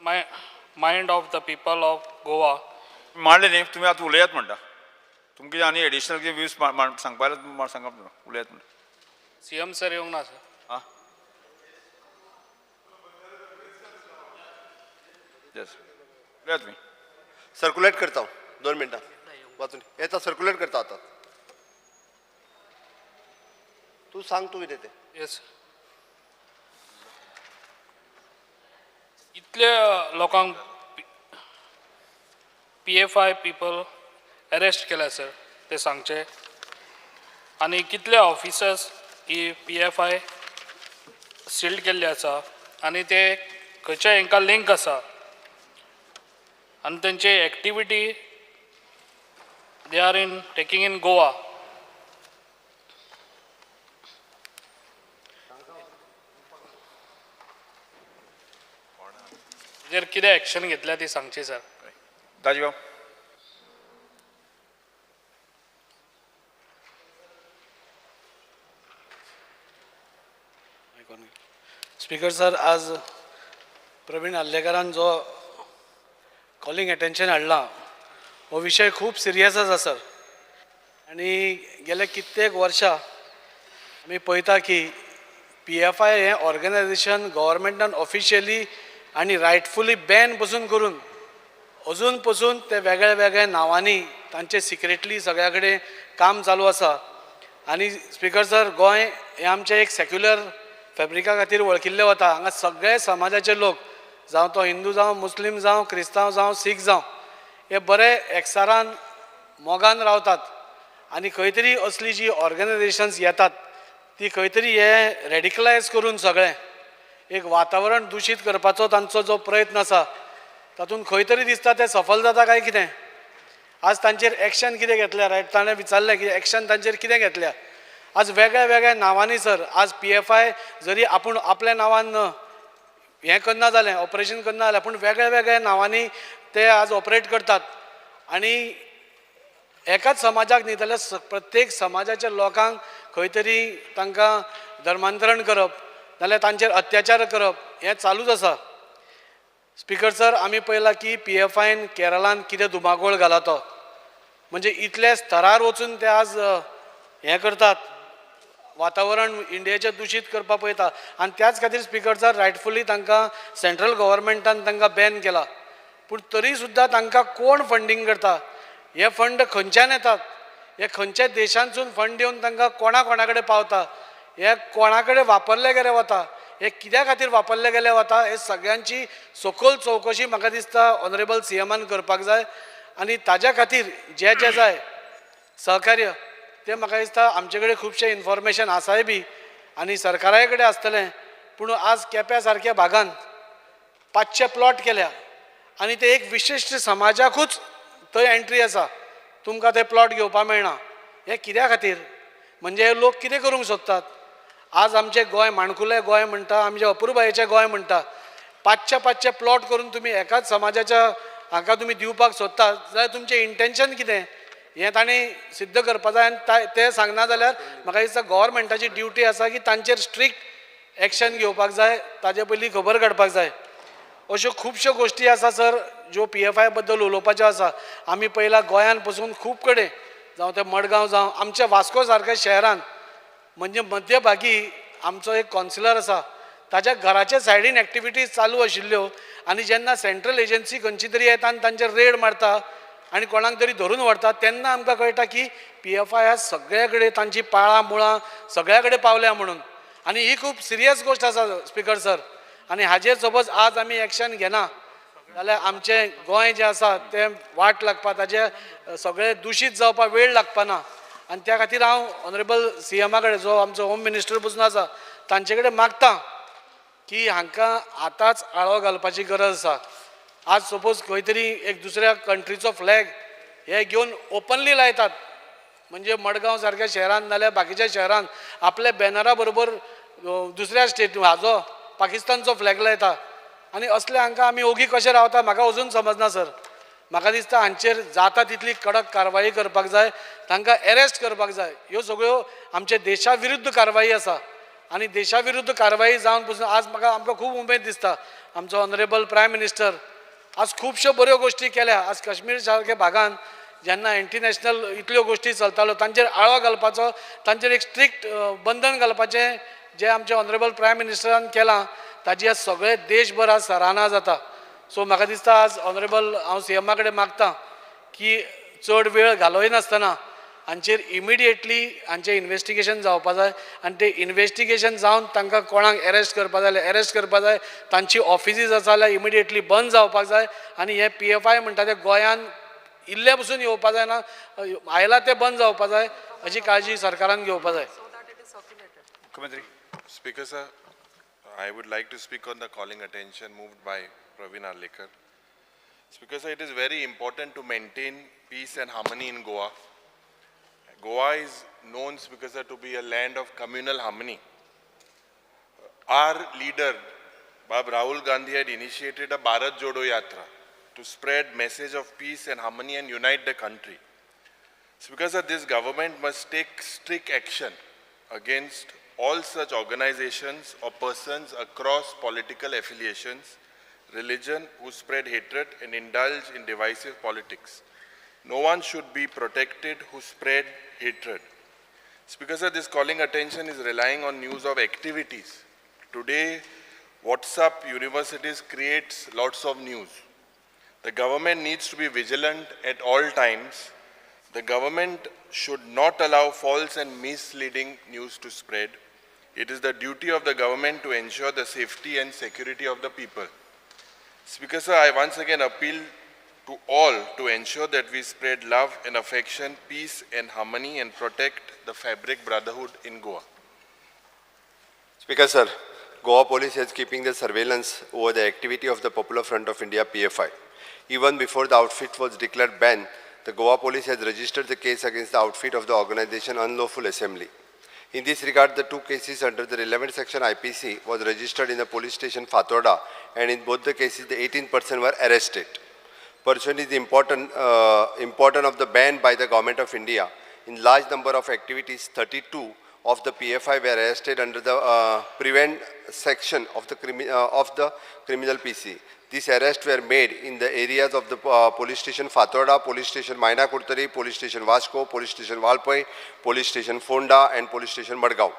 mind of the people of Goa. मांडले न्ही तुम्ही आतां उलयात म्हणटा तुमकां कितें आनी एडिशनल कितें व्यूज सांगपा सांगा उलयात म्हणटा CM सर येवंक ना सर. आं येस उलया तुमी सर्क्युलेट करता हांव 2 मिनटां वाचून येता सर्क्युलेट करता आतां तूं सांग तूं कितें तें येस इतल्या लोकांक PFI पीपल अरेस्ट केल्या सर ते सांगचे आनी कितले ऑफिसर्स ही PFI सील्ड केल्ले आसा आनी ते खंयच्या हांकां लिंक आसा आनी तेंचे activity they are in taking in Goa. जर कितें एक्शन घेतल्या ती सांगची सर. दाजीभाऊ स्पीकर सर, आज प्रवीण आल्लेकरान जो कॉलिंग अटेन्शन हाडला हो विशय खूब सिरियस आसा सर. आनी गेले कित्येक वर्सां आमी पळयता की PFI हें ऑर्गनायजेशन गव्हर्मेंटान ऑफिशियली आनी रायटफुली बॅन पसून करून अजून पसून ते वेगळ्या वेगळ्या नांवांनी तांचे सिक्रेटली सगळ्या कडेन काम चालू आसा. आनी स्पीकर सर, गोंय हें आमचें एक सेक्युलर फॅब्रिका खातीर वळखिल्लें वता. हांगा सगळे समाजाचे लोक, जावं तो हिंदू जावं मुस्लीम जावं क्रिस्तांव जावं सीख जावं, हे बरे एकसारान मोगान रावतात. आनी खंय तरी असली जी ऑर्गनायजेशन्स येतात ती खंय तरी हे रेडिकलायज करून सगळें एक वातावरण दुशीत करपाचो तांचो जो प्रयत्न आसा तातूंत खंय तरी दिसता ते सफल जाता काय कितें. आज तांचेर एक्शन कितें घेतल्या, रायट ताणें विचारलें की एक्शन तांचेर कितें घेतल्या. आज वेगळ्या वेगळ्या नांवांनी सर, आज PFI जरी आपूण आपल्या नांवान हें करना जालें, ऑपरेशन करना जालें, पूण वेगळ्या वेगळ्या नांवांनी ते आज ऑपरेट करतात. आनी एकाच समाजाक न्ही जाल्यार प्रत्येक समाजाच्या लोकांक खंय तरी तांकां धर्मांतरण करप नाल्यार तांचेर अत्याचार करप हें चालूच आसा. स्पीकर सर, आमी पळयलां की PFIन केरळान कितें धुमाकूळ घाला तो, म्हणजे इतल्या स्तरार वचून ते आज हें करतात, वातावरण इंडियेचें दुशीत करपाक पळयता. आनी त्याच खातीर स्पीकर सर, रायटफुली तांकां सेंट्रल गव्हर्मेंटान तांकां बॅन केला. पूण तरी सुद्दां तांकां कोण फंडींग करता, हे फंड खंयच्यान येतात, हे खंयच्या देशांतसून फंड येवन तांकां कोणा कडेन पावता, हे कोणा कडेन वापरले गेले वता, हे कित्या खातीर वापरले गेले वता, हे सगळ्यांची सखोल चवकशी म्हाका दिसता ऑनरेबल CMान करपाक जाय. आनी ताज्या खातीर जे जे जाय सहकार्य ते म्हाका दिसता आमचे कडेन खुबशें इन्फॉर्मेशन आसाय बी आनी सरकाराय कडेन आसतलें. पूण आज केप्या सारक्या भागांत 500 प्लॉट केल्या आनी ते एक विशिश्ट समाजाकूच थंय एंट्री आसा, तुमकां ते प्लॉट घेवपाक मेळना. हे कित्या खातीर, म्हणजे हे लोक कितें करूंक सोदतात. आज आमचें गोंय माणकुलें गोंय म्हणटा, आमचें अपुरबायेचें गोंय म्हणटा. 500 प्लॉट करून तुमी एकाच समाजाच्या हाका तुमी दिवपाक सोदतात जाल्यार तुमचें इंटेन्शन कितें हें तांणी सिद्ध करपाक जाय. आनी ते सांगना जाल्यार म्हाका दिसता गव्हर्मेंटाची ड्युटी आसा की तांचेर स्ट्रिक्ट एक्शन घेवपाक जाय, ताजे पयलीं खबर काडपाक जाय. अश्यो खुबश्यो गोश्टी आसा सर ज्यो PFI बद्दल उलोवपाच्यो आसा. आमी पळयलां गोंयान पसून खूब कडेन, जावं ते मडगांव जावं आमच्या वास्को सारक्या शहरान, म्हणजे मध्यभागी आमचो एक कॉन्सिलर आसा, ताच्या घराच्या सायडीन एक्टिविटीज चालू आशिल्ल्यो. आनी जेन्ना सेंट्रल एजन्सी खंयची तरी येता आनी तांचेर रेड मारता आनी कोणाक तरी धरून व्हरता, तेन्ना आमकां कळटा की PFI आज सगळे कडेन तांची पाळां मुळां सगळ्या कडेन पावल्या म्हणून. आनी ही खूब सिरियस गोश्ट आसा स्पीकर सर. आनी हाजेर सपोज आज आमी एक्शन घेना जाल्यार आमचें गोंय जें आसा तें वाट लागपा, ताजें सगळें दुशीत जावपाक वेळ लागपाना. आनी त्या खातीर हांव ऑनरेबल CMा कडेन, जो आमचो होम मिनिस्टर पसून आसा, तांचे कडेन मागतां की हांकां आतांच आळो घालपाची गरज आसा. आज सपोज खंय तरी एक दुसऱ्या कंट्रीचो फ्लॅग हे घेवन ओपनली लायतात, म्हणजे मडगांव सारक्या शहरान नाल्यार बाकीच्या शहरान आपल्या बॅनरा बरोबर दुसऱ्या स्टेट हाजो पाकिस्तानचो फ्लॅग लायता. आनी असले हांकां आमी ओगी कशें रावता म्हाका अजून समजना सर. म्हाका दिसता हांचेर जाता तितली कडक कारवाई करपाक जाय, तांकां अरेस्ट करपाक जाय. ह्यो सगळ्यो आमच्या देशा विरुद्ध कारवाई आसा. आनी देशा विरुद्ध कारवाई जावन पसून आज आमकां खूब उमेद दिसता आमचो ऑनरेबल प्रायम मिनिस्टर आज खुबश्यो बऱ्यो गोश्टी केल्या आज काश्मीर सारक्या भागान जेन्ना इंटरनॅशनल इतल्यो गोश्टी चलताल्यो तांचेर आळो घालपाचो तांचेर एक स्ट्रिक्ट बंधन घालपाचें जें आमचे ऑनरेबल प्रायम मिनिस्टरान केलां ताजी आज सगळे देशभर आज सराहना जाता सो म्हाका दिसता आज ऑनरेबल हांव सीएमा कडेन मागतां की चड वेळ घालोय नासतना हांचेर इमिडिएटली हांचें इन्वेस्टिगेशन जावपा जाय आनी तें इन्वेस्टिगेशन जावन तांकां कोणाक अरेस्ट करपा जाय अरेस्ट करपा जाय तांची ऑफिसीस आसा जाल्यार इमिडिएटली बंद जावपाक जाय आनी हे PFI म्हणटा ते गोंयान इल्ले पसून येवपा जायना आयला ते बंद जावपा जाय हाची काळजी सरकारान घेवपा जाय. मुख्यमंत्री. Speaker sir, I would like to speak on the calling attention moved by Praveen Arlekar. Speaker sir, it is very important to maintain peace and harmony in Goa. Goa is known, Speaker sir, to be a land of communal harmony. Our leader, Bab Rahul Gandhi, had initiated a Bharat Jodo Yatra to spread message of peace and harmony and unite the country. Speaker sir, this government must take strict action against all such organizations or persons across political affiliations, religion, who spread hatred and indulge in divisive politics. No one should be protected who spread hatred. Speaker sir, this calling attention is relying on news of activities. Today, WhatsApp universities creates lots of news. The government needs to be vigilant at all times. The government should not allow false and misleading news to spread. It is the duty of the government to ensure the safety and security of the people. Speaker sir, I once again appeal to all to ensure that we spread love and affection, peace and harmony and protect the fabric brotherhood in Goa. Speaker sir, Goa police is keeping the surveillance over the activity of the Popular Front of India PFI. Even before the outfit was declared banned, the Goa police has registered the case against the outfit of the organization Unlawful Assembly. In this regard, the two cases under the relevant section IPC was registered in the police station Fatorda, and in both the cases the 18 persons were arrested. Pursuant is the important of the ban by the Government of India, in large number of activities, 32 of the PFI were arrested under the prevent section of the criminal PC. These arrests were made in the areas of the police station Fatorda, police station Maina Kurtari, police station Vasco, police station Valpai, police station Fonda and police station Madgaon.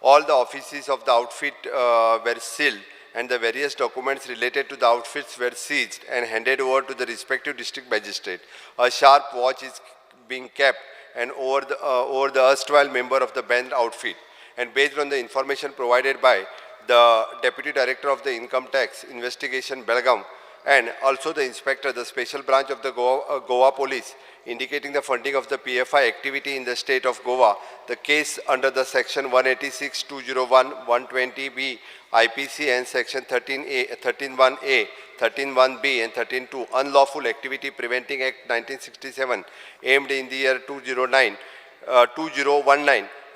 All the offices of the outfit were sealed and the various documents related to the outfits were seized and handed over to the respective district magistrate. A sharp watch is being kept and over the erstwhile member of the banned outfit. And based on the information provided by the Deputy Director of the Income Tax Investigation Belgaum and also the Inspector, the Special Branch of the Goa Police, indicating the funding of the PFI activity in the state of Goa, the case under the section 186, 201, 120B IPC and section 13A, 13.1A, 13.1B and 13.2 Unlawful Activity Preventing Act 1967 aimed in the year 2019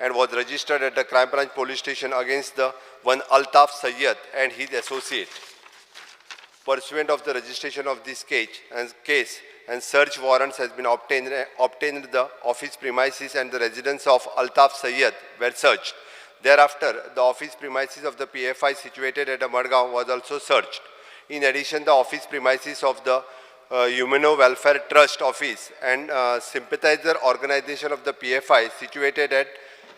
and was registered at the Crime Branch Police Station against the one Altaf Sayyed and his associate. Pursuant of the registration of this case and search warrants has been obtained the office premises and the residence of Altaf Sayyed were searched. Thereafter, the office premises of the PFI situated at Madgaon was also searched. In addition, the office premises of the Humano Welfare Trust Office and sympathizer organization of the PFI situated at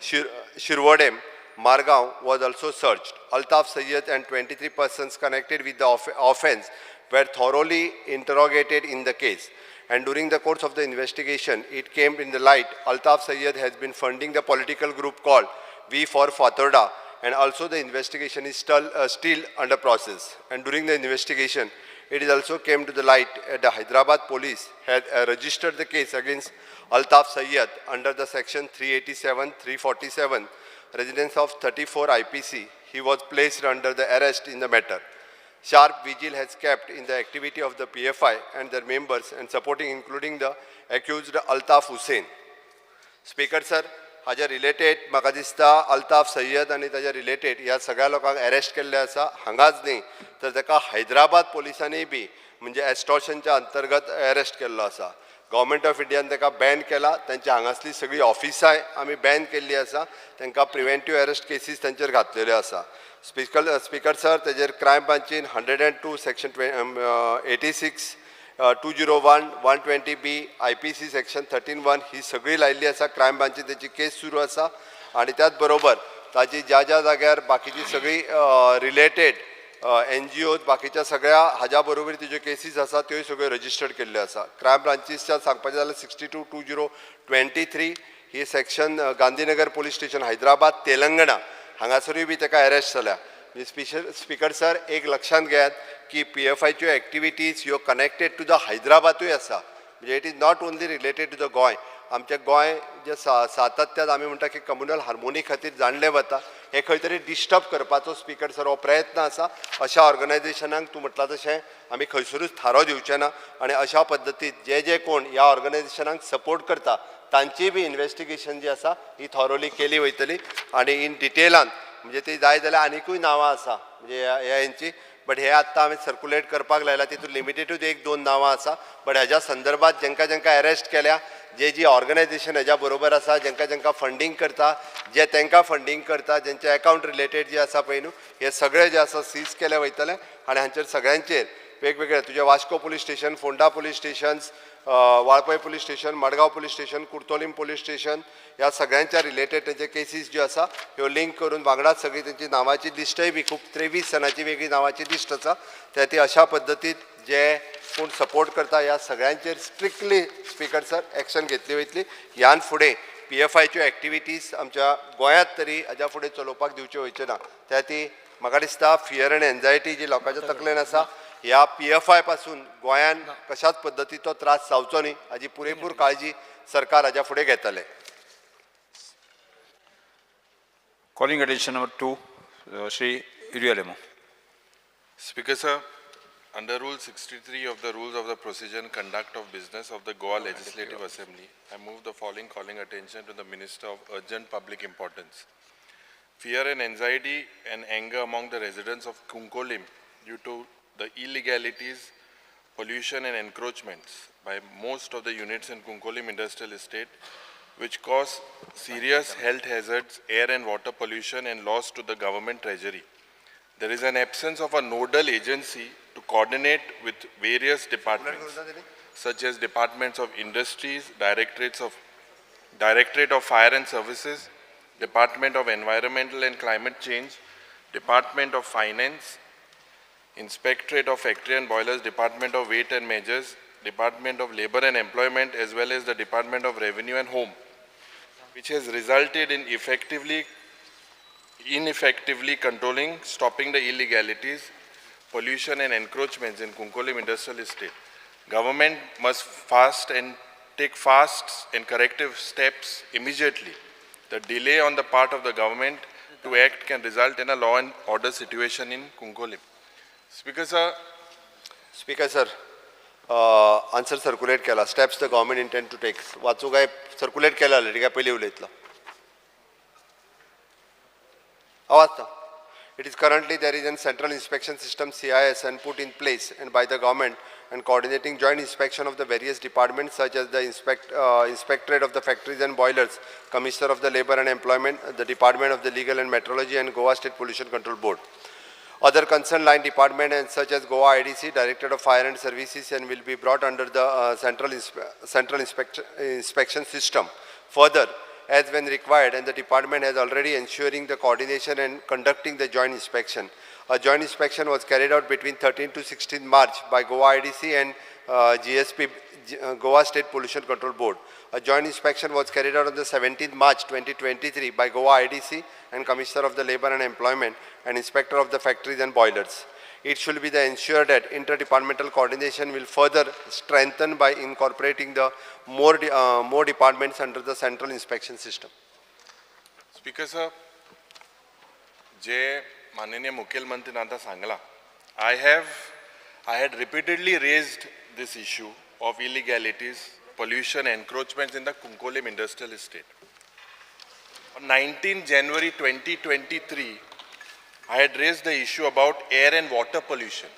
Shirvodem, Margaon was also searched. Altaf Sayyed and 23 persons connected with the offence were thoroughly interrogated in the case. And during the course of the investigation, it came in the light Altaf Sayyed has been funding the political group called We for Fatorda, and also the investigation is still under process. And during the investigation, it is also came to the light the Hyderabad police had registered the case against Altaf Sayyed under the section 387, 347, residence of 34 IPC. He was placed under the arrest in the matter. Sharp vigil has kept in the activity of the PFI and their members and supporting including the accused Altaf Hussain. Speaker sir, हाज्या related म्हाका दिसता अल्ताफ सय्यद आनी ताज्या related ह्या सगळ्या लोकांक arrest केल्ले आसा. हांगाच न्ही तर ताका हैदराबाद पोलिसांनी बी म्हणजे एस्टॉर्शनच्या अंतर्गत अरेस्ट केल्लो आसा. गव्हर्मेंट ऑफ इंडियान ताका बॅन केला. त्यांची हांगासली सगळी ऑफिसांय आमी बॅन केल्ली आसा. तांकां प्रिव्हेंटीव अरेस्ट केसीस तांचेर घातलेल्यो आसा. स्पीकर सर, तेजेर क्रायम ब्रांचीन 102 सेक्शन 86 201 120B IPC सेक्शन 13(1) ही सगळी लायिल्ली आसा. क्रायम ब्रांचीन तेची केस सुरू आसा आनी त्याच बरोबर ताजी ज्या ज्या जाग्यार बाकीची सगळी रिलेटेड NGOज बाकीच्या सगळ्या हाज्या बरोबर तिज्यो केसीस आसा त्योय सगळ्यो रजिस्टर्ड केल्ल्यो आसा. क्रायम ब्रांचीसच्या सांगपाचें जाल्यार 622023 ही section Gandhinagar police station Hyderabad Telangana हांगासरूय बी ताका अरेस्ट जाल्या. स्पीकर सर, एक लक्षांत घेयात की PFIच्यो एक्टिविटीज ह्यो कनेक्टेड टू द हैदराबादूय आसा. म्हणजे it is not only related to the Goa. आमचें गोंय जे सातत्यान आमी म्हणटा की कम्युनल हार्मोनी खातीर जाणलें वता, हे खंय तरी डिस्टर्ब करपाचो स्पीकर सर हो प्रयत्न आसा. अशा ऑर्गनायझेशनांक तूं म्हटलां तशें आमी खंयसरूच थारो दिवचे ना आनी अशा पद्दतीन जे कोण ह्या ऑर्गनायझेशनांक सपोर्ट करता तांची बी इन्व्हेस्टिगेशन जी आसा ही थॉरोली केली वयतली आनी इन डिटेलान म्हणजे ती जाय जाल्यार आनिकूय नांवां आसा म्हणजे हेंची, बट हे आत्तां आमी सर्कुलेट करपाक लायला. तितून लिमिटेडूच 1-2 नांवां आसा. बट हेज्या संदर्भात जेंका अरेस्ट केल्या, जी ऑर्गनायझेशन हेज्या बरोबर आसा, जेंका फंडींग करता, जे तांकां फंडींग करता, जेंचे अकाउंट रिलेटेड जे आसा पळय न्हू, हे सगळे जे आसा सीज केले वयतले आनी हांचेर सगळ्यांचेर वेगवेगळे तुजे Vasco police station, Ponda police stations, Valpoi police station, Margao police station, Cuncolim police station ह्या सगळ्यांच्या रिलेटेड तेंचे केसीस ज्यो आसा ह्यो लिंक करून वांगडाच सगळी तेंची नांवाची लिस्टय बी खूब 23 जणांची वेगळी नांवाची लिस्ट आसा. ती अशा पद्दतीन जे कोण सपोर्ट करता ह्या सगळ्यांचेर स्ट्रिक्टली स्पीकर सर एक्शन घेतली वयतली. ह्यान फुडें PFIच्यो एक्टिविटीज आमच्या गोंयांत तरी हाज्या फुडें चलोवपाक दिवचे वयचे ना. ती म्हाका दिसता फियर एंड एन्जायटी जी लोकांच्या तकलेन आसा ह्या PFI पासून गोंयान कशाच पद्दतीचो त्रास जावचो न्ही हाजी पुरेपूर काळजी सरकार हाज्या फुडें घेतले. Calling attention number 2, Shri Irialemo. Speaker sir, under Rule 63 of the Rules of the Procedure and Conduct of Business of the Goa Legislative Assembly, I move the following calling attention to the Minister of Urgent Public Importance. Fear and anxiety and anger among the residents of Kunkolim due to the illegalities, pollution and encroachments by most of the units in Kunkolim Industrial Estate, which cause serious health hazards, air and water pollution and loss to the government treasury. There is an absence of a nodal agency to coordinate with various departments, such as departments of industries, Directorate of Fire and Services, Department of Environmental and Climate Change, Department of Finance, Inspectorate of Factory and Boilers, Department of Weight and Measures, Department of Labor and Employment, as well as the Department of Revenue and Home, which has resulted in ineffectively controlling, stopping the illegalities, pollution and encroachments in Kunkolim Industrial Estate. Government must take fast and corrective steps immediately. The delay on the part of the government to act can result in a law and order situation in Kunkolim. Speaker sir, answer circulate केला. Steps the government intend to take वाचू काय circulate केला already काय पयलीं उलयतलो वाचता. It is currently there is a central inspection system CIS and put in place and by the government and coordinating joint inspection of the various departments such as the Inspectorate of the Factories and Boilers, Commissioner of the Labor and Employment, the Department of the Legal and Metrology and Goa State Pollution Control Board. Other concerned line departments such as Goa IDC, Directorate of Fire and Services, and will be brought under the central inspection system. Further, as when required, and the department has already ensuring the coordination and conducting the joint inspection. A joint inspection was carried out between 13 to 16 March by Goa IDC and GSP, Goa State Pollution Control Board. A joint inspection was carried out on the 17th March 2023 by Goa IDC and Commissioner of the Labor and Employment and Inspector of the Factories and Boilers. It should be ensured that interdepartmental coordination will further strengthen by incorporating the more departments under the central inspection system. Speaker sir, जे माननीय मुख्यमंत्री आता Sangla, I had repeatedly raised this issue of illegalities, pollution, encroachments in the Kunkolim Industrial Estate. On 19 January 2023, I had raised the issue about air and water pollution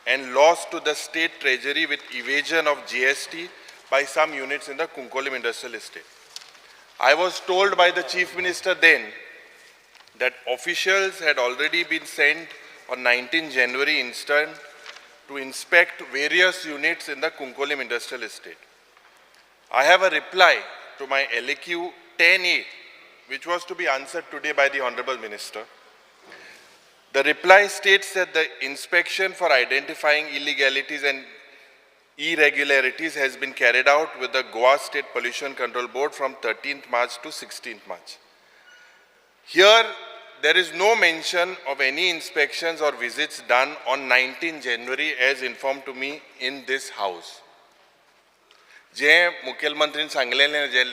and loss to the state treasury with evasion of GST, by some units in the Kunkolim Industrial Estate. I was told by the Chief Minister then that officials had already been sent on 19 January instant to inspect various units in the Kunkolim Industrial Estate. I have a reply to my LAQ 10A, which was to be answered today by the Honorable Minister. The reply states that the inspection for identifying illegalities and irregularities has been carried out with the Goa State Pollution Control Board from 13th March to 16th March. Here, there is no mention of any inspections or visits done on 19 January as informed to me in this house. जे मुख्यमंत्रीन सांगलेले जे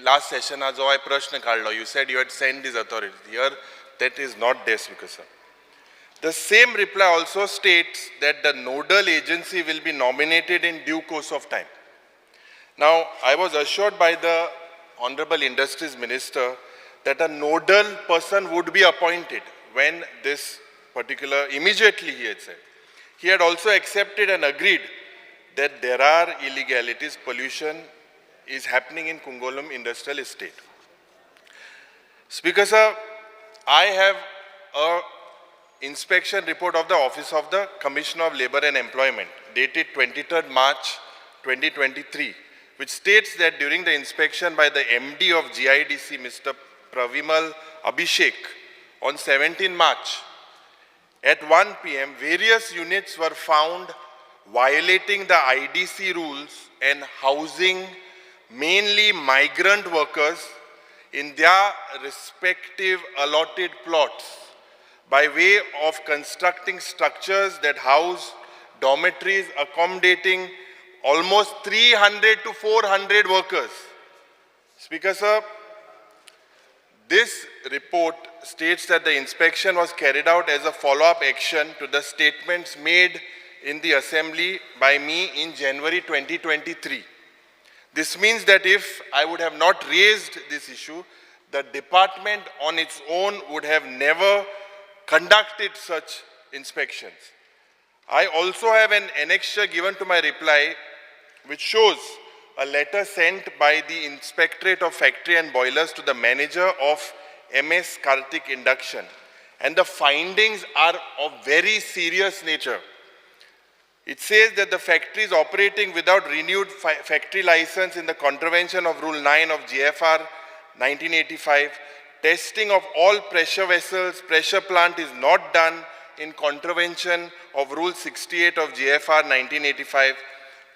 last सेशना जो हांवें प्रश्न काडलो, you said you had sent these authorities. Here, that is not there, Speaker sir. The same reply also states that the nodal agency will be nominated in due course of time. Now, I was assured by the Honorable Industries Minister that a nodal person would be appointed when this particular, immediately he had said. He had also accepted and agreed that there are illegalities, pollution is happening in Kunkolim Industrial Estate. Speaker sir, I have a inspection report of the Office of the Commissioner of Labour and Employment dated 23rd March 2023, which states that during the inspection by the MD of GIDC, Mr. Pravimal Abhishek, on 17 March, at 1 p.m., various units were found violating the IDC rules and housing mainly migrant workers in their respective allotted plots by way of constructing structures that house dormitories accommodating almost 300 to 400 workers. Speaker sir, this report states that the inspection was carried out as a follow-up action to the statements made in the Assembly by me in January 2023. This means that if I would have not raised this issue, the department on its own would have never conducted such inspections. I also have an annexure given to my reply which shows a letter sent by the Inspectorate of Factory and Boilers to the manager of MS Kartik Induction, and the findings are of very serious nature. It says that the factory is operating without renewed factory license in the contravention of Rule 9 of GFR 1985. Testing of all pressure vessels, pressure plant is not done in contravention of Rule 68 of GFR 1985.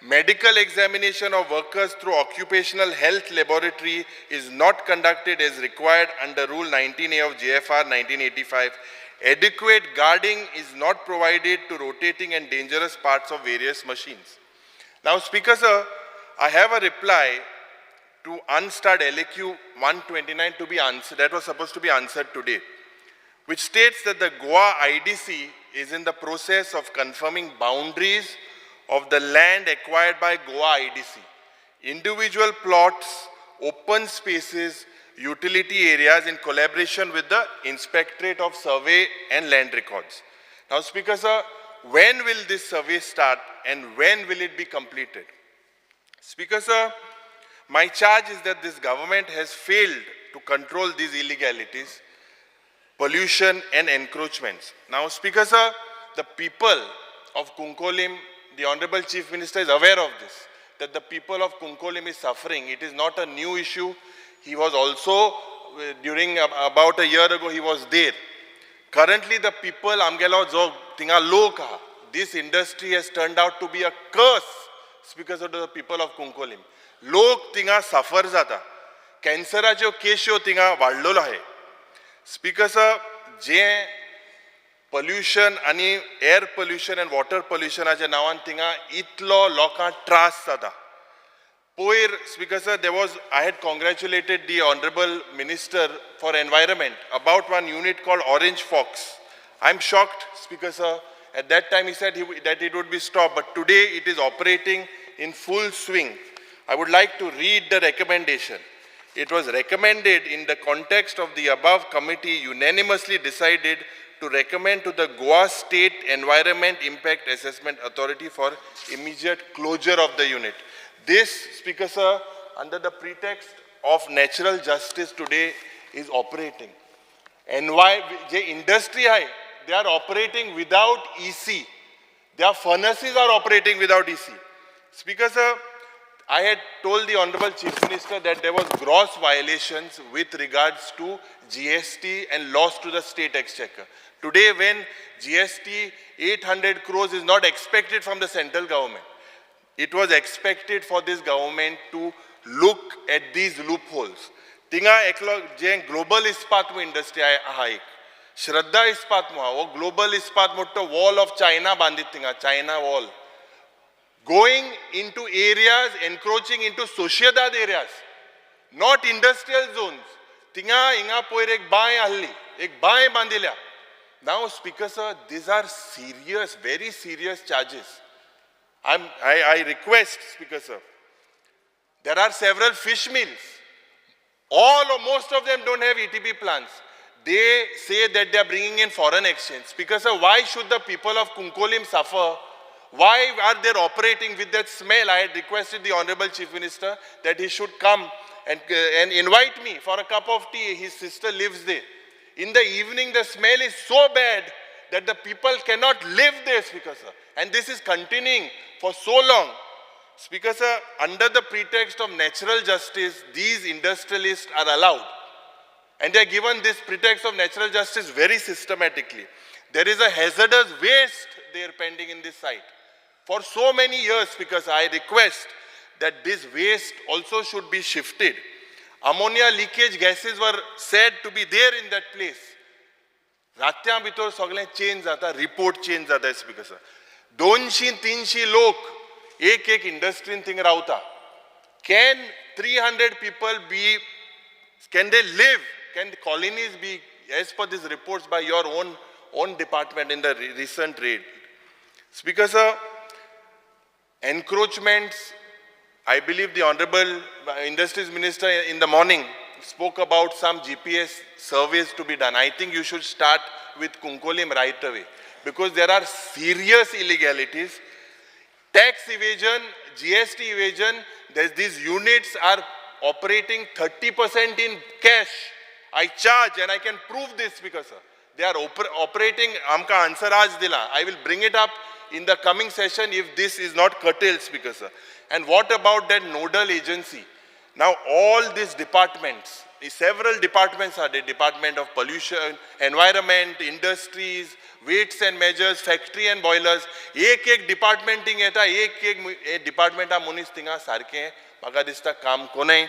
Medical examination of workers through occupational health laboratory is not conducted as required under Rule 19A of GFR 1985. Adequate guarding is not provided to rotating and dangerous parts of various machines. Now, Speaker sir, I have a reply to unstarred LAQ 129 to be answered, that was supposed to be answered today, which states that the Goa IDC is in the process of confirming boundaries of the land acquired by Goa IDC. Individual plots, open spaces, utility areas in collaboration with the Inspectorate of Survey and Land Records. Now, Speaker sir, when will this survey start and when will it be completed? Speaker sir, my charge is that this government has failed to control these illegalities, pollution and encroachments. Now, Speaker sir, the people of Kunkolim, the Honorable Chief Minister is aware of this, that the people of Kunkolim is suffering. It is not a new issue. He was also, during about a year ago, he was there. Currently, the people, amgelo jo tinga loka, this industry has turned out to be a curse because of the people of Kunkolim. Lok tinga suffer jata. Canceracho kesho tinga vadlolo hai. Speaker sir, je pollution आणि air pollution and water pollution aja nawan tinga itlo loka tras jata. Poir, Speaker sir, I had congratulated the Honorable Minister for Environment about one unit called Orange Fox. I'm shocked, Speaker sir. At that time he said that it would be stopped, but today it is operating in full swing. I would like to read the recommendation. It was recommended in the context of the above committee unanimously decided to recommend to the Goa State Environment Impact Assessment Authority for immediate closure of the unit. This, Speaker Sir, under the pretext of natural justice today is operating. And why the industry high, they are operating without EC. Their furnaces are operating without EC. Speaker Sir, I had told the Honorable Chief Minister that there was gross violations with regards to GST and loss to the state exchequer. Today, when GST 800 crores is not expected from the central government, it was expected for this government to look at these loopholes. Tinga eklo je global ispat mu industry ha ek. Shraddha ispat mu ha, wo global ispat motto wall of China bandit tinga, China wall. Going into areas, encroaching into sociedad areas, not industrial zones. Tinga inga poir ek bae halli, ek bae bandilya. Now, Speaker Sir, these are serious, very serious charges. I request, Speaker Sir, there are several fish mills. All or most of them don't have ETP plants. They say that they are bringing in foreign exchange. Speaker Sir, why should the people of Kunkolim suffer? Why are they operating with that smell? I had requested the Honorable Chief Minister that he should come and invite me for a cup of tea. His sister lives there. In the evening, the smell is so bad that the people cannot live there, Speaker Sir. And this is continuing for so long. Speaker Sir, under the pretext of natural justice, these industrialists are allowed. And they are given this pretext of natural justice very systematically. There is a hazardous waste there pending in this site. For so many years, because I request that this waste also should be shifted. Ammonia leakage gases were said to be there in that place. Rattya bitor sagle change zata, report change zata, Speaker Sir. 200-300 lok, ek industry thing rauta. Can 300 people be, can they live? Can the colonies be, as per these reports by your own department in the recent raid? Speaker Sir, encroachments, I believe the Honorable Industries Minister in the morning spoke about some GPS surveys to be done. I think you should start with Kunkolim right away because there are serious illegalities. Tax evasion, GST evasion, these units are operating 30% in cash. I charge and I can prove this, Speaker Sir. They are operating, amka answer aaj dila. I will bring it up in the coming session if this is not curtailed, Speaker Sir. And what about that nodal agency? Now all these departments, several departments are there, Department of Pollution, Environment, Industries, Weights and Measures, Factory and Boilers, ek department ting eta, ek department a munis tinga sarke, maga dista kam konai.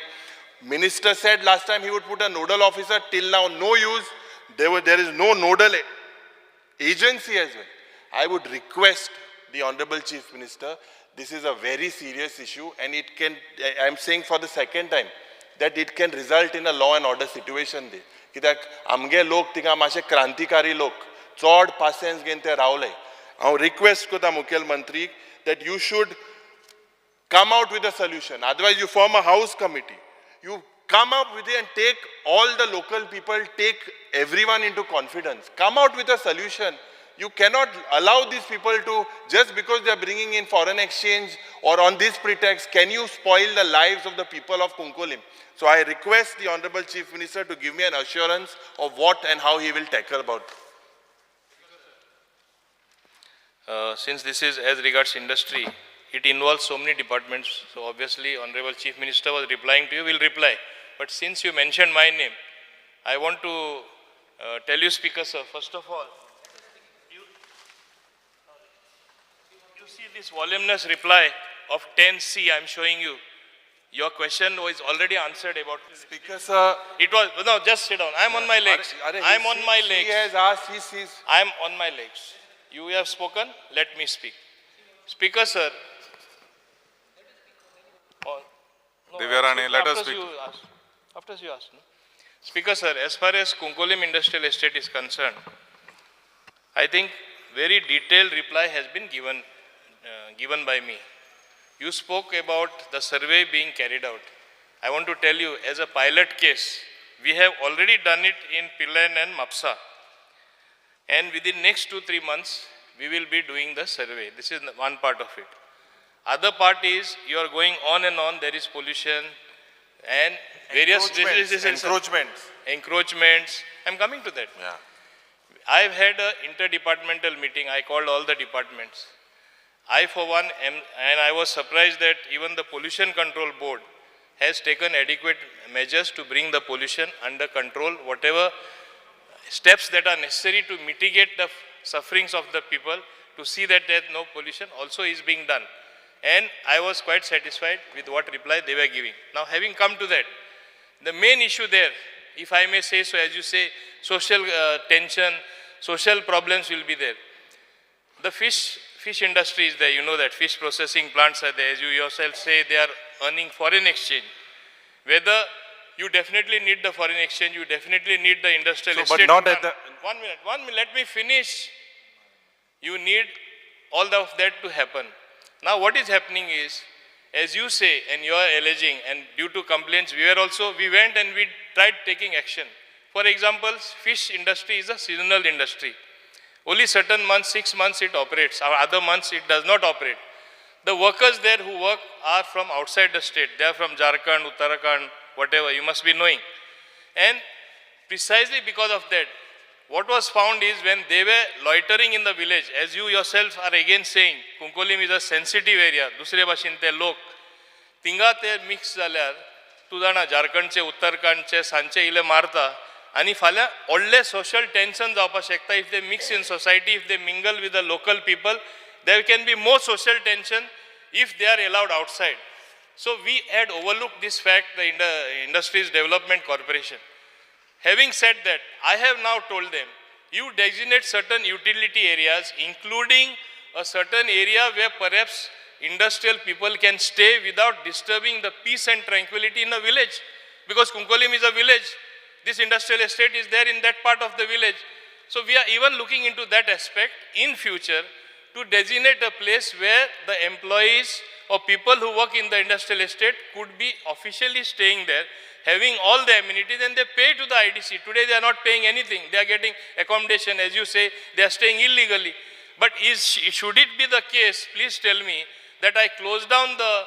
Minister said last time he would put a nodal officer, till now no use, there is no nodal agency as well. I would request the Honorable Chief Minister, this is a very serious issue and it can, I am saying for the second time, that it can result in a law and order situation there. Kidak amge lok tinga mashe krantikari lok, chod pasens gente raulai. I request kota Mukhya Mantri that you should come out with a solution. Otherwise you form a house committee. You come up with it and take all the local people, take everyone into confidence. Come out with a solution. You cannot allow these people to, just because they are bringing in foreign exchange or on this pretext, can you spoil the lives of the people of Kunkolim? So I request the Honorable Chief Minister to give me an assurance of what and how he will tackle about it. Since this is as regards industry, it involves so many departments. So obviously, Honorable Chief Minister was replying to you, will reply. But since you mentioned my name, I want to tell you, Speaker Sir, first of all, you see this voluminous reply of 10C I am showing you. Your question was already answered about. Speaker Sir, it was, no, just sit down. I am on my legs. I am on my legs. He has asked, he sees. I am on my legs. You have spoken, let me speak. Speaker Sir. No, Divya Rani, let us speak. After you ask. No? Speaker Sir, as far as Kunkolim Industrial Estate is concerned, I think very detailed reply has been given by me. You spoke about the survey being carried out. I want to tell you, as a pilot case, we have already done it in Pilan and Mapsa. And within next 2-3 months, we will be doing the survey. This is one part of it. Other part is you are going on and on, there is pollution and various encroachments. I'm coming to that. Yeah. I've had an interdepartmental meeting. I called all the departments. I, for one, and I was surprised that even the Pollution Control Board has taken adequate measures to bring the pollution under control, whatever steps that are necessary to mitigate the sufferings of the people, to see that there is no pollution also is being done. And I was quite satisfied with what reply they were giving. Now, having come to that, the main issue there, if I may say so, as you say, social tension, social problems will be there. The fish industry is there, you know that fish processing plants are there. As you yourself say, they are earning foreign exchange. Whether you definitely need the foreign exchange, you definitely need the industrial estate. But not at the... 1 minute, let me finish. You need all of that to happen. Now what is happening is, as you say, and you are alleging, and due to complaints, we went and we tried taking action. For example, fish industry is a seasonal industry. Only certain months, 6 months it operates, or other months it does not operate. The workers there who work are from outside the state. They are from Jharkhand, Uttarakhand, whatever, you must be knowing. And precisely because of that, what was found is when they were loitering in the village, as you yourself are again saying, Kunkolim is a sensitive area, dusre bashinte lok, tinga te mix zalyar, tu jana Jharkhandche, Uttarakhndche, sanche ile marta, आणि फाल्या व्हडले social tension जावपाक शकता if they mix in society, if they mingle with the local people, there can be more social tension if they are allowed outside. So we had overlooked this fact, the Industries Development Corporation. Having said that, I have now told them, you designate certain utility areas, including a certain area where perhaps industrial people can stay without disturbing the peace and tranquility in a village. Because Kunkolim is a village. This industrial estate is there in that part of the village. So we are even looking into that aspect in future to designate a place where the employees or people who work in the industrial estate could be officially staying there, having all the amenities, and they pay to the IDC. Today they are not paying anything. They are getting accommodation, as you say, they are staying illegally. But should it be the case, please tell me, that I close down the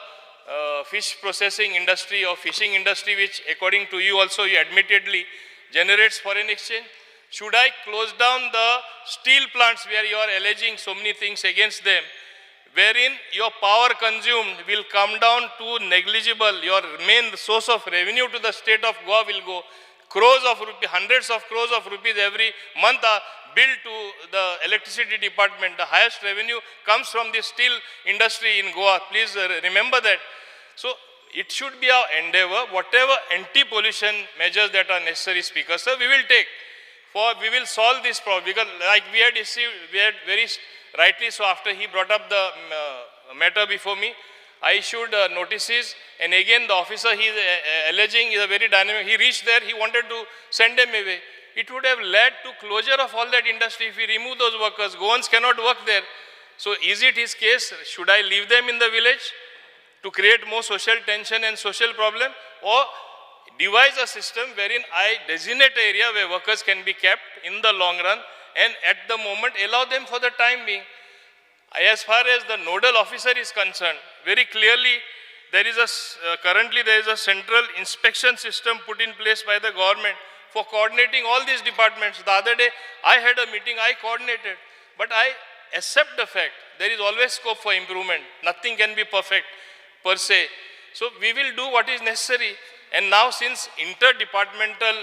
fish processing industry or fishing industry, which according to you also you admittedly generates foreign exchange? Should I close down the steel plants where you are alleging so many things against them, wherein your power consumed will come down to negligible, your main source of revenue to the state of Goa will go, crores of rupees, hundreds of crores of rupees every month are billed to the electricity department. The highest revenue comes from the steel industry in Goa. Please remember that. So it should be our endeavor, whatever anti-pollution measures that are necessary, Speaker, sir, we will take. We will solve this problem, because like we had very rightly so, after he brought up the matter before me, I issued notices, and again the officer he is alleging is a very dynamic. He reached there, he wanted to send them away. It would have led to closure of all that industry if we remove those workers. Goans cannot work there. So is it his case? Should I leave them in the village to create more social tension and social problem, or devise a system wherein I designate an area where workers can be kept in the long run, and at the moment allow them for the time being? As far as the nodal officer is concerned, very clearly there is currently there is a central inspection system put in place by the government for coordinating all these departments. The other day I had a meeting, I coordinated, but I accept the fact there is always scope for improvement. Nothing can be perfect per se. So we will do what is necessary. And now, since interdepartmental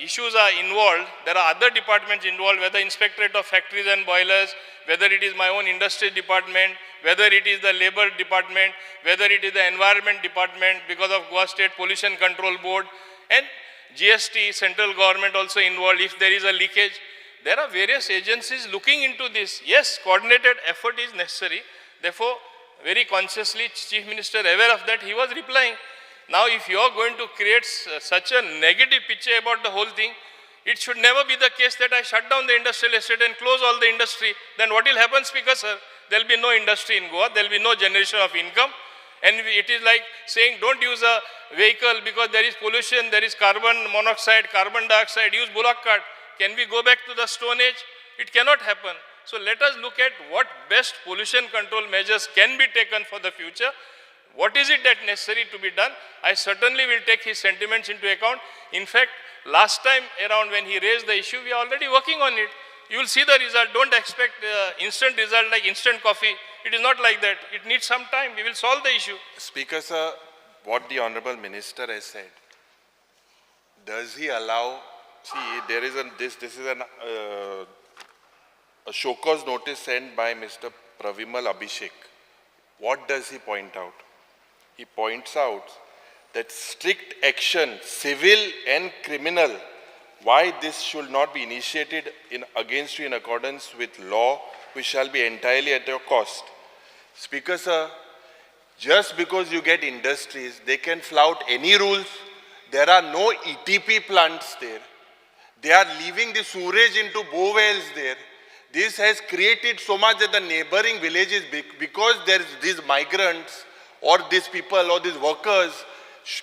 issues are involved, there are other departments involved, whether Inspectorate of Factories and Boilers, whether it is my own industry department, whether it is the labor department, whether it is the environment department because of Goa State Pollution Control Board, and GST, central government also involved if there is a leakage. There are various agencies looking into this. Yes, coordinated effort is necessary. Therefore, very consciously, Chief Minister, aware of that, he was replying. Now, if you are going to create such a negative picture about the whole thing, it should never be the case that I shut down the industrial estate and close all the industry. Then what will happen, Speaker, sir? There will be no industry in Goa, there will be no generation of income. And it is like saying, don't use a vehicle because there is pollution, there is carbon monoxide, carbon dioxide, use bullock cart. Can we go back to the Stone Age? It cannot happen. So let us look at what best pollution control measures can be taken for the future. What is it that necessary to be done? I certainly will take his sentiments into account. In fact, last time around when he raised the issue, we are already working on it. You will see the result. Don't expect instant result like instant coffee. It is not like that. It needs some time. We will solve the issue. Speaker, sir, what the Honorable Minister has said, does he allow, see, there is this is a show cause notice sent by Mr. Pravimal Abhishek. What does he point out? He points out that strict action, civil and criminal, why this should not be initiated against you in accordance with law, which shall be entirely at your cost. Speaker, sir, just because you get industries, they can flout any rules. There are no ETP plants there. They are leaving the sewage into bow wells there. This has created so much that the neighboring villages, because there is these migrants or these people or these workers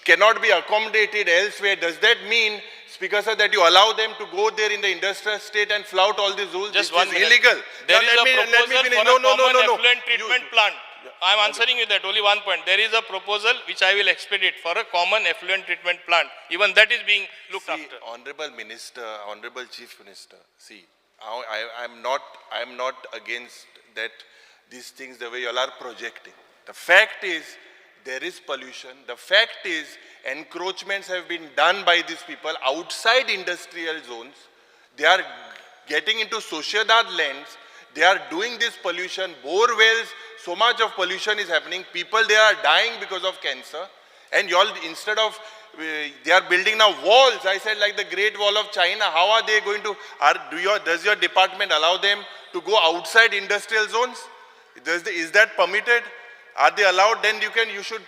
cannot be accommodated elsewhere. Does that mean, Speaker, sir, that you allow them to go there in the industrial state and flout all these rules? Just This one is minute. illegal. There Now, is a proposal for a common effluent You- treatment plant. I am answering you that, only one point. There is a proposal which I will expedite for a common effluent treatment plant. Even that is being looked See, after. Honorable Minister, Honorable Chief Minister, see, I'm not against that these things the way you all are projecting. The fact is, there is pollution. The fact is, encroachments have been done by these people outside industrial zones. They are getting into Sociedad lands. They are doing this pollution, bore wells, so much of pollution is happening. People, they are dying because of cancer. And you all, instead of, they are building now walls. I said like the Great Wall of China. How are they going to, does your department allow them to go outside industrial zones? Is that permitted? Are they allowed? Then you should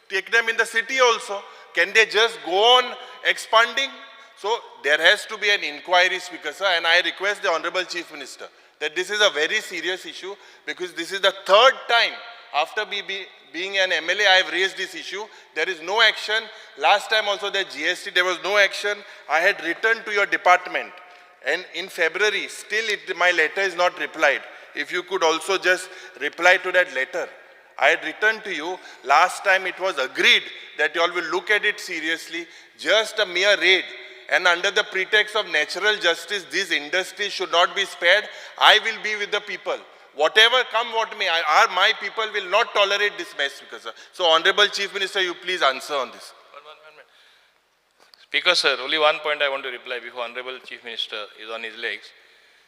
take them in the city also. Can they just go on expanding? So there has to be an inquiry, Speaker, sir, and I request the Honorable Chief Minister that this is a very serious issue, because this is the third time after being an MLA I have raised this issue. There is no action. Last time also the GST, there was no action. I had written to your department, and in February, still my letter is not replied. If you could also just reply to that letter. I had written to you, last time it was agreed that you all will look at it seriously, just a mere raid. And under the pretext of natural justice, these industries should not be spared. I will be with the people. Whatever come what may, my people will not tolerate this mess, Speaker, sir. So, Honorable Chief Minister, you please answer on this. One minute. Speaker, sir, only one point I want to reply before Honorable Chief Minister is on his legs.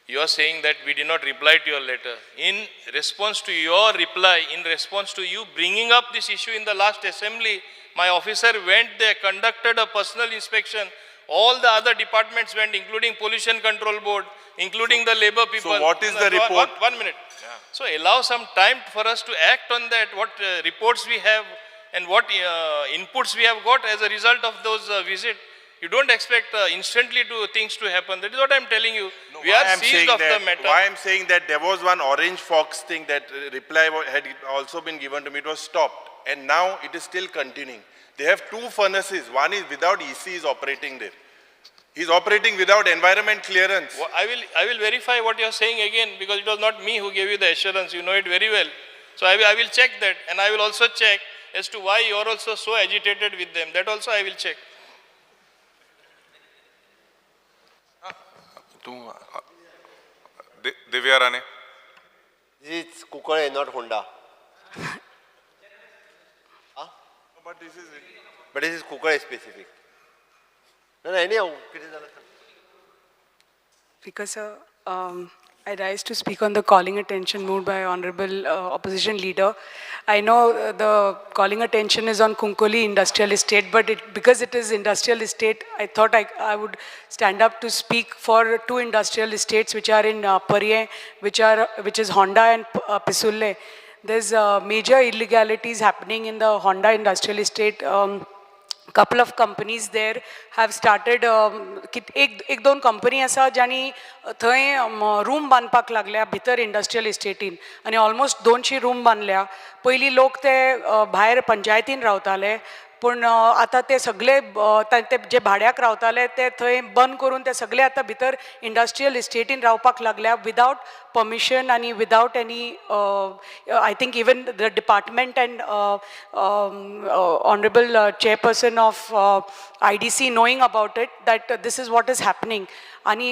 You are saying that we did not reply to your letter. In response to your reply, in response to you bringing up this issue in the last assembly, my officer went there, conducted a personal inspection. All the other departments went, including Pollution Control Board, including the labor people. So what is the report? One minute. Yeah. So allow some time for us to act on that, what reports we have and what inputs we have got as a result of those visits. You don't expect instantly things to happen. That is what I am telling you. No, we are why I'm seized saying of that- the matter. Why I'm saying that there was one Orange Fox thing that reply had also been given to me. It was stopped. And now it is still continuing. They have two furnaces. One is without EC is operating there. He's operating without environment clearance. I will verify what you are saying again, because it was not me who gave you the assurance. You know it very well. So I will check that, and I will also check as to why you are also so agitated with them. That also I will check. Divya Rane. This is Kukare, not Honda. But this is But this is Kukare specific. No, anyhow, Because I rise to speak on the calling attention moved by Honorable Opposition Leader. I know the calling attention is on Kunkoli Industrial Estate, but because it is industrial estate, I thought I would stand up to speak for two industrial estates which are in Parye, which is Honda and Pisulle. There's major illegalities happening in the Honda Industrial Estate. Couple of companies there have started एक दोन company आसा ज्यांनी थंय room बांदपाक लागल्या भितर industrial इस्टेटीन आनी almost 200 room बांदल्या पयलीं लोक ते भायर पंचायतीन रावताले पूण आतां ते सगळे ते जे भाड्याक रावताले ते थंय बंद करून ते सगळे आतां भितर इंडस्ट्रियल इस्टेटीन रावपाक लागल्या without permission and without any, I think even the department and honorable chairperson of IDC knowing about it, that this is what is happening. And